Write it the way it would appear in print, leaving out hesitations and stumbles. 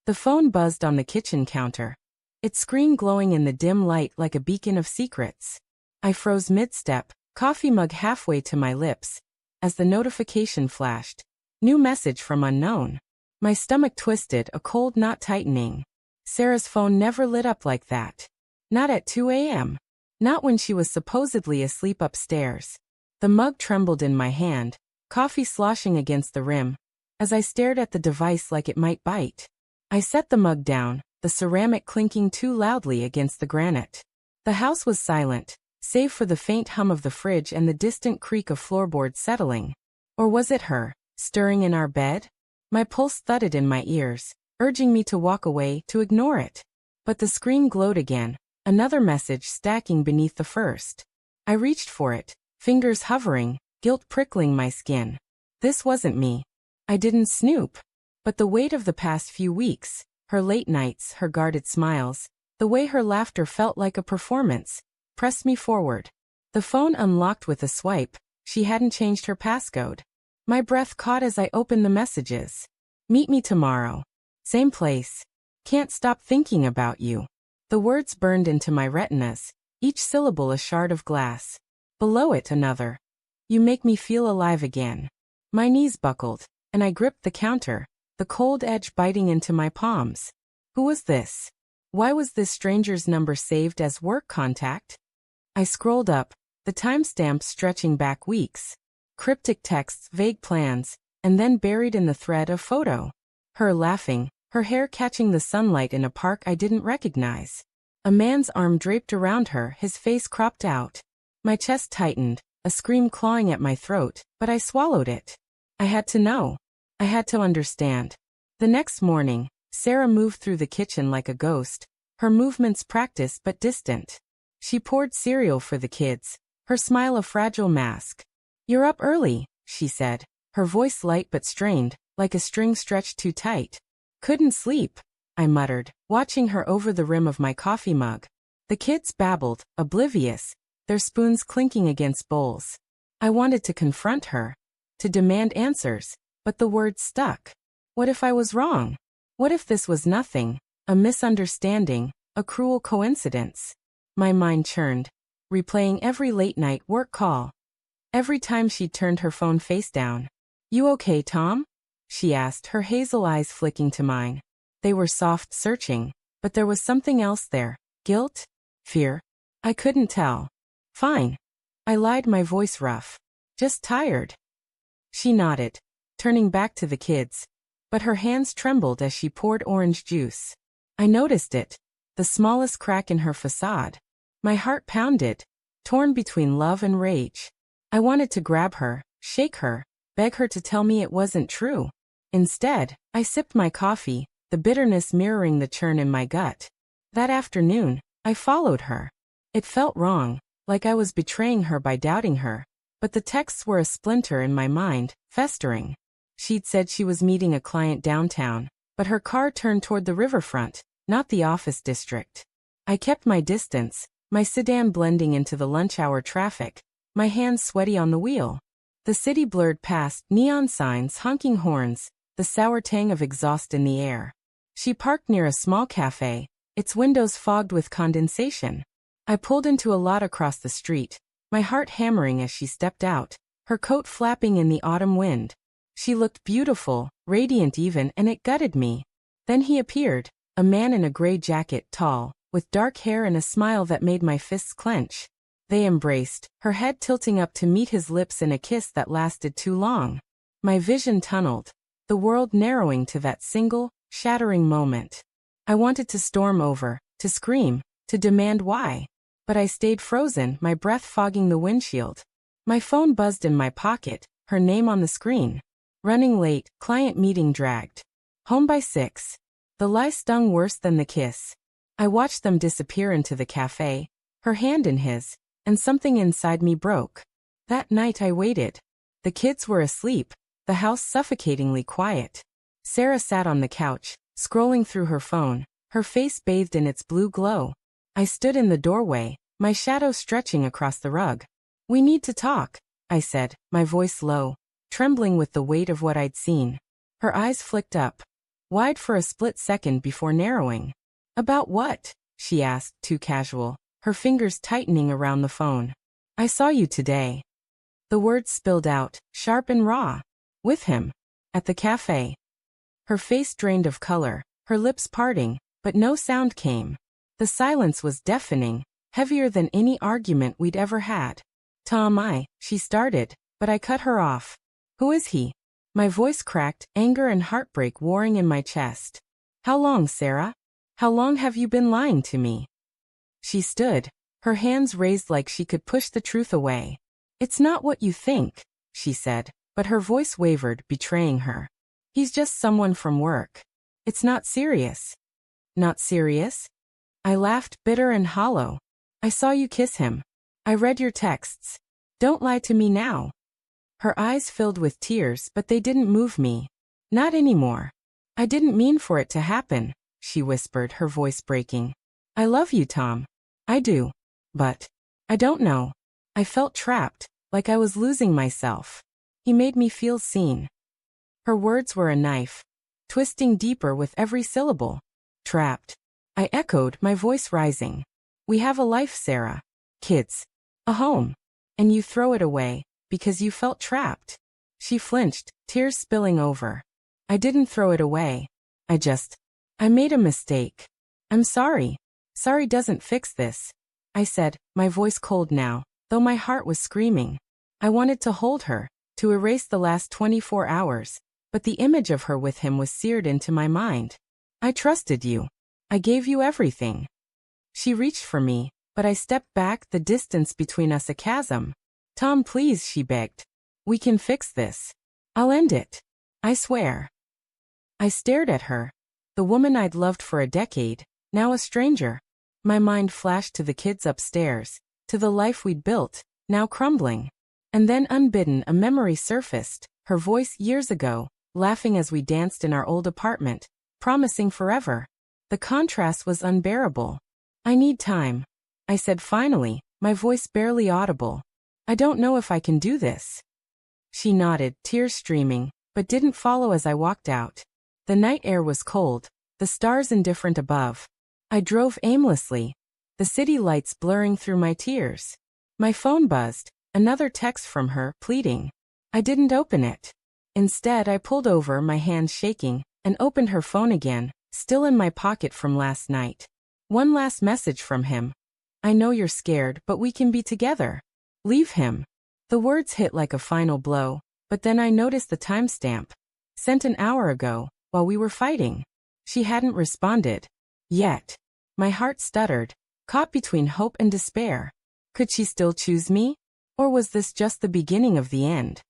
The phone buzzed on the kitchen counter, its screen glowing in the dim light like a beacon of secrets. I froze mid-step, coffee mug halfway to my lips, as the notification flashed. New message from unknown. My stomach twisted, a cold knot tightening. Sarah's phone never lit up like that. Not at 2 a.m. Not when she was supposedly asleep upstairs. The mug trembled in my hand, coffee sloshing against the rim, as I stared at the device like it might bite. I set the mug down, the ceramic clinking too loudly against the granite. The house was silent, save for the faint hum of the fridge and the distant creak of floorboards settling. Or was it her, stirring in our bed? My pulse thudded in my ears, urging me to walk away, to ignore it. But the screen glowed again, another message stacking beneath the first. I reached for it, fingers hovering, guilt prickling my skin. This wasn't me. I didn't snoop. But the weight of the past few weeks, her late nights, her guarded smiles, the way her laughter felt like a performance, pressed me forward. The phone unlocked with a swipe. She hadn't changed her passcode. My breath caught as I opened the messages. Meet me tomorrow. Same place. Can't stop thinking about you. The words burned into my retinas, each syllable a shard of glass. Below it another. You make me feel alive again. My knees buckled, and I gripped the counter, the cold edge biting into my palms. Who was this? Why was this stranger's number saved as work contact? I scrolled up, the timestamp stretching back weeks. Cryptic texts, vague plans, and then buried in the thread a photo. Her laughing, her hair catching the sunlight in a park I didn't recognize. A man's arm draped around her, his face cropped out. My chest tightened, a scream clawing at my throat, but I swallowed it. I had to know. I had to understand. The next morning, Sarah moved through the kitchen like a ghost, her movements practiced but distant. She poured cereal for the kids, her smile a fragile mask. You're up early, she said, her voice light but strained, like a string stretched too tight. Couldn't sleep, I muttered, watching her over the rim of my coffee mug. The kids babbled, oblivious, their spoons clinking against bowls. I wanted to confront her, to demand answers, but the words stuck. What if I was wrong? What if this was nothing, a misunderstanding, a cruel coincidence? My mind churned, replaying every late-night work call. Every time she turned her phone face down. You okay, Tom? She asked, her hazel eyes flicking to mine. They were soft, searching, but there was something else there. Guilt? Fear? I couldn't tell. Fine. I lied, my voice rough. Just tired. She nodded, turning back to the kids, but her hands trembled as she poured orange juice. I noticed it, the smallest crack in her facade. My heart pounded, torn between love and rage. I wanted to grab her, shake her, beg her to tell me it wasn't true. Instead, I sipped my coffee, the bitterness mirroring the churn in my gut. That afternoon, I followed her. It felt wrong, like I was betraying her by doubting her, but the texts were a splinter in my mind, festering. She'd said she was meeting a client downtown, but her car turned toward the riverfront, not the office district. I kept my distance, my sedan blending into the lunch hour traffic, my hands sweaty on the wheel. The city blurred past, neon signs, honking horns, the sour tang of exhaust in the air. She parked near a small cafe, its windows fogged with condensation. I pulled into a lot across the street, my heart hammering as she stepped out, her coat flapping in the autumn wind. She looked beautiful, radiant even, and it gutted me. Then he appeared, a man in a gray jacket, tall, with dark hair and a smile that made my fists clench. They embraced, her head tilting up to meet his lips in a kiss that lasted too long. My vision tunneled, the world narrowing to that single, shattering moment. I wanted to storm over, to scream, to demand why. But I stayed frozen, my breath fogging the windshield. My phone buzzed in my pocket, her name on the screen. Running late, client meeting dragged. Home by 6. The lie stung worse than the kiss. I watched them disappear into the cafe, her hand in his, and something inside me broke. That night I waited. The kids were asleep, the house suffocatingly quiet. Sarah sat on the couch, scrolling through her phone, her face bathed in its blue glow. I stood in the doorway, my shadow stretching across the rug. We need to talk, I said, my voice low, trembling with the weight of what I'd seen. Her eyes flicked up. wide for a split second before narrowing. About what? She asked, too casual, her fingers tightening around the phone. I saw you today. The words spilled out, sharp and raw. With him. At the cafe. Her face drained of color, her lips parting, but no sound came. The silence was deafening, heavier than any argument we'd ever had. Tom, she started, but I cut her off. Who is he? My voice cracked, anger and heartbreak warring in my chest. How long, Sarah? How long have you been lying to me? She stood, her hands raised like she could push the truth away. It's not what you think, she said, but her voice wavered, betraying her. He's just someone from work. It's not serious. Not serious? I laughed, bitter and hollow. I saw you kiss him. I read your texts. Don't lie to me now. Her eyes filled with tears, but they didn't move me. Not anymore. I didn't mean for it to happen, she whispered, her voice breaking. I love you, Tom. I do. But I don't know. I felt trapped, like I was losing myself. He made me feel seen. Her words were a knife, twisting deeper with every syllable. Trapped. I echoed, my voice rising. We have a life, Sarah. Kids. A home. And you throw it away, because you felt trapped. She flinched, tears spilling over. I didn't throw it away. I made a mistake. I'm sorry. Sorry doesn't fix this. I said, my voice cold now, though my heart was screaming. I wanted to hold her, to erase the last 24 hours, but the image of her with him was seared into my mind. I trusted you. I gave you everything. She reached for me, but I stepped back, the distance between us a chasm. Tom, please, she begged. We can fix this. I'll end it. I swear. I stared at her. The woman I'd loved for a decade, now a stranger. My mind flashed to the kids upstairs, to the life we'd built, now crumbling. And then unbidden a memory surfaced, her voice years ago, laughing as we danced in our old apartment, promising forever. The contrast was unbearable. I need time, I said finally, my voice barely audible. I don't know if I can do this. She nodded, tears streaming, but didn't follow as I walked out. The night air was cold, the stars indifferent above. I drove aimlessly, the city lights blurring through my tears. My phone buzzed, another text from her, pleading. I didn't open it. Instead, I pulled over, my hands shaking, and opened her phone again, still in my pocket from last night. One last message from him. I know you're scared, but we can be together. Leave him. The words hit like a final blow, but then I noticed the timestamp. Sent an hour ago, while we were fighting. She hadn't responded. Yet. My heart stuttered, caught between hope and despair. Could she still choose me? Or was this just the beginning of the end?